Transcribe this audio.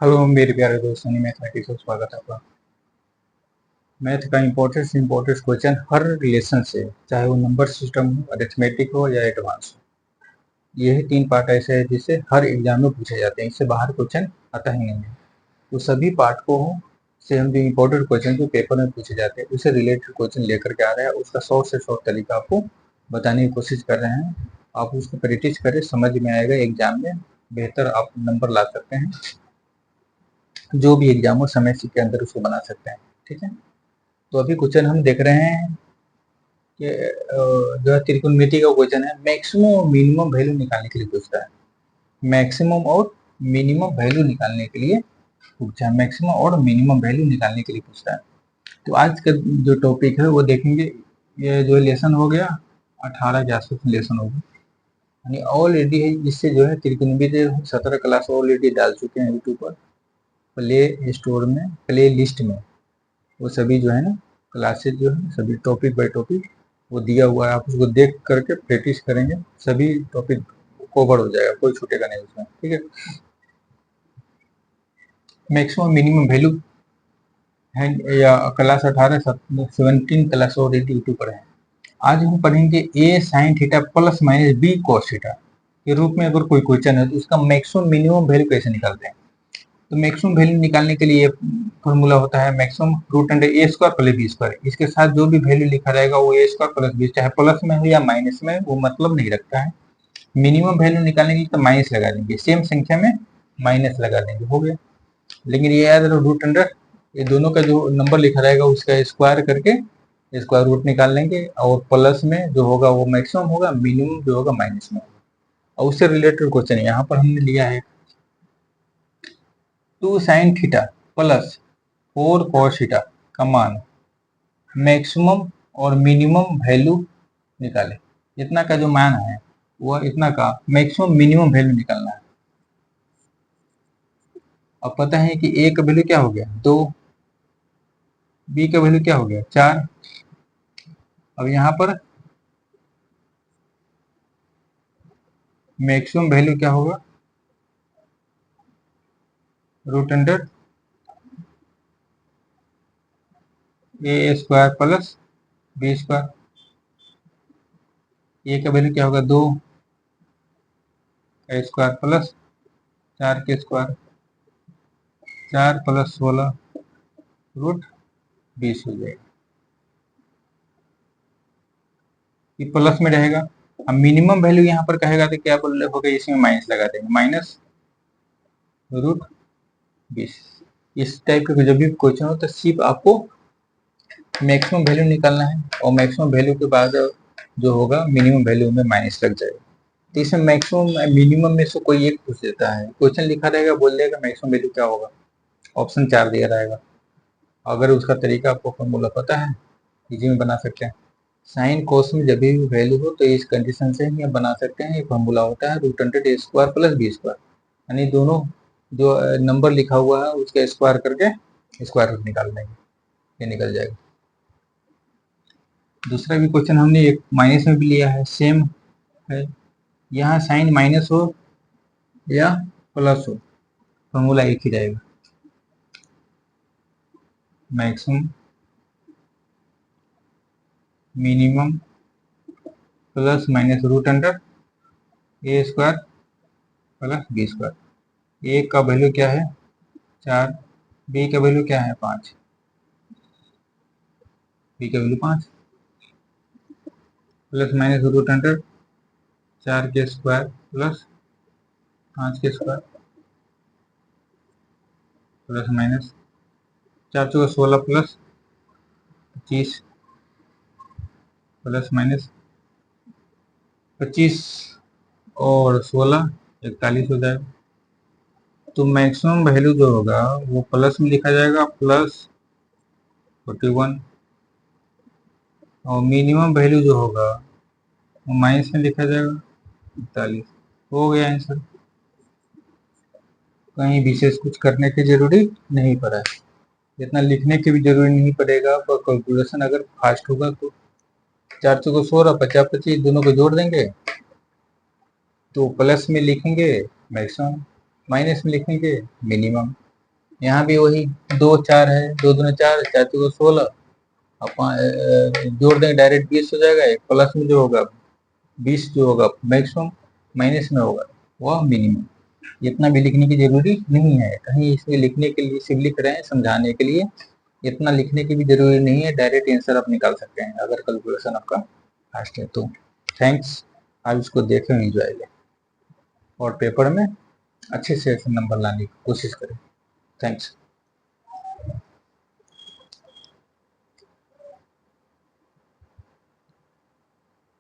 Hello मेरे प्यारे दोस्तों, मैथमेटिक्स में स्वागत है आपका। मैथ का इम्पोर्टेंट से इम्पोर्टेंट क्वेश्चन हर रिलेशन से, चाहे वो नंबर सिस्टम हो, अरिथमेटिक हो या एडवांस हो, यही तीन पार्ट ऐसे हैं जिससे हर एग्जाम में पूछे जाते हैं। इससे बाहर क्वेश्चन आता ही नहीं है। तो सभी पार्ट को से हम जो इम्पोर्टेंट क्वेश्चन जो पेपर में पूछे जाते हैं उससे रिलेटेड क्वेश्चन लेकर के आ रहे हैं। उसका शॉर्ट से शॉर्ट तरीका आपको बताने की कोशिश कर रहे हैं। आप उसको प्रैक्टिस करें, समझ में आएगा, एग्जाम में बेहतर आप नंबर ला सकते हैं। जो भी एग्जाम हो समय के अंदर उसको बना सकते हैं। ठीक है, तो अभी क्वेश्चन हम देख रहे हैं कि जो है त्रिकोणमिति का क्वेश्चन है। मैक्सिमम और मिनिमम वैल्यू निकालने के लिए पूछता है। मैक्सिमम और मिनिमम वैल्यू निकालने के लिए पूछा है। मैक्सिमम और मिनिमम वैल्यू निकालने के लिए पूछता है। तो आज का जो टॉपिक है वो देखेंगे। ये जो लेसन हो गया 18 के आसपास लेसन होगा, यानी ऑलरेडी है। इससे जो है त्रिकोणमिति 17 क्लास ऑलरेडी डाल चुके हैं यूट्यूब पर, प्ले स्टोर में, प्ले लिस्ट में। वो सभी जो है ना क्लासेज जो है सभी टॉपिक बाय टॉपिक वो दिया हुआ है। आप उसको देख करके प्रैक्टिस करेंगे, सभी टॉपिक कवर हो जाएगा, कोई छूटेगा नहीं उसमें। ठीक है, मैक्सिमम मिनिमम वैल्यू है या क्लास 18 17 क्लास और यूट्यूब पर है। आज हम पढ़ेंगे A sine theta plus minus B cos theta के रूप में अगर कोई क्वेश्चन है तो उसका मैक्सिमम मिनिमम वैल्यू कैसे निकालते हैं। तो मैक्सिमम वैल्यू निकालने के लिए फॉर्मूला होता है maximum root under A square plus B square. इसके साथ जो भी वैल्यू लिखा रहेगा वो ए स्क्वायर प्लस बी, चाहे प्लस में हो या माइनस में, वो मतलब नहीं रखता है। मिनिमम वैल्यू निकालने के लिए तो माइनस लगा देंगे, सेम संख्या में माइनस लगा देंगे, हो गया। लेकिन ये याद रखो, रूट अंडर ये दोनों का जो नंबर लिखा रहेगा उसका स्क्वायर करके स्क्वायर रूट निकाल लेंगे, और प्लस में जो होगा वो मैक्सिमम होगा, मिनिमम जो होगा माइनस में होगा। और उससे रिलेटेड क्वेश्चन यहाँ पर हमने लिया है 2 sign theta plus 4 cos theta का मान मैक्सिमम और मिनिमम वैल्यू निकाले। इतना का जो मान है वह इतना का मैक्सिमम मिनिमम वैल्यू निकालना है। अब पता है कि ए का वैल्यू क्या हो गया 2, बी का वैल्यू क्या हो गया 4। अब यहाँ पर मैक्सिमम वैल्यू क्या होगा, root under A square plus B square. A का वैल्यू क्या होगा 2 का स्क्वायर प्लस 4 के स्क्वायर, 4 प्लस 16 रूट 20 हो जाएगा। ये प्लस में रहेगा। अब मिनिमम वैल्यू यहाँ पर कहेगा तो क्या बोल होगा, इसमें माइनस लगा देंगे, माइनस रूट 20। इस टाइप का जब भी क्वेश्चन हो तो सिर्फ आपको मैक्सिमम वैल्यू निकालना है, और मैक्सिमम वैल्यू के बाद जो होगा मिनिमम वैल्यू में माइनस लग जाएगा। तो इसमें मैक्सिमम मिनिमम में से कोई एक पूछ देता है, क्वेश्चन लिखा रहेगा, बोल देगा मैक्सिमम वैल्यू क्या होगा, ऑप्शन 4 दिया रहेगा। अगर उसका तरीका आपको फॉर्मूला पता है, इजी में बना सकते हैं। साइन कोस में जब भी वैल्यू हो तो इस कंडीशन से ही बना सकते हैं। ये फॉर्मूला होता है root under A square plus B square, यानी दोनों जो नंबर लिखा हुआ है उसका स्क्वायर करके स्क्वायर रूट निकाल देंगे, ये निकल जाएगा। दूसरा भी क्वेश्चन हमने एक माइनस में भी लिया है, सेम है। यहाँ साइन माइनस हो या प्लस हो फॉर्मूला एक ही रहेगा, maximum minimum plus minus root under A square plus B square. A का वैल्यू क्या है 4, बी का वैल्यू क्या है 5, बी का value 5 plus minus root under 4 के स्क्वायर प्लस 5 के स्क्वायर प्लस माइनस 4 चौका 16 प्लस 25 प्लस माइनस 25 और 16 41 हो जाएगा। तो मैक्सिमम वैल्यू जो होगा वो प्लस में लिखा जाएगा, प्लस 41, और मिनिमम वैल्यू जो होगा वो माइनस में लिखा जाएगा 41। हो गया आंसर, कहीं विशेष कुछ करने की जरूरी नहीं पड़ा है, इतना लिखने की भी जरूरी नहीं पड़ेगा। पर कैलकुलेशन अगर फास्ट होगा तो 4 चौको 16 50 25 दोनों को जोड़ देंगे तो प्लस में लिखेंगे मैक्सिमम, माइनस में लिखेंगे मिनिमम। यहाँ भी वही 2 4 है, 2 दूनी 4, 4 चौके 16, अपन जोड़ देंगे डायरेक्ट 20 हो जाएगा। एक प्लस में जो होगा 20 जो होगा मैक्सिमम, माइनस में होगा वह मिनिमम। इतना भी लिखने की जरूरी नहीं है, कहीं इसमें लिखने के लिए सिर्फ लिख रहे हैं समझाने के लिए, इतना लिखने की भी जरूरी नहीं है, डायरेक्ट आंसर आप निकाल सकते हैं अगर कैलकुलेशन आपका फास्ट है तो। थैंक्स, आप इसको देखें, एंजॉय लें और पेपर में अच्छे से नंबर लाने की कोशिश करें। थैंक्स।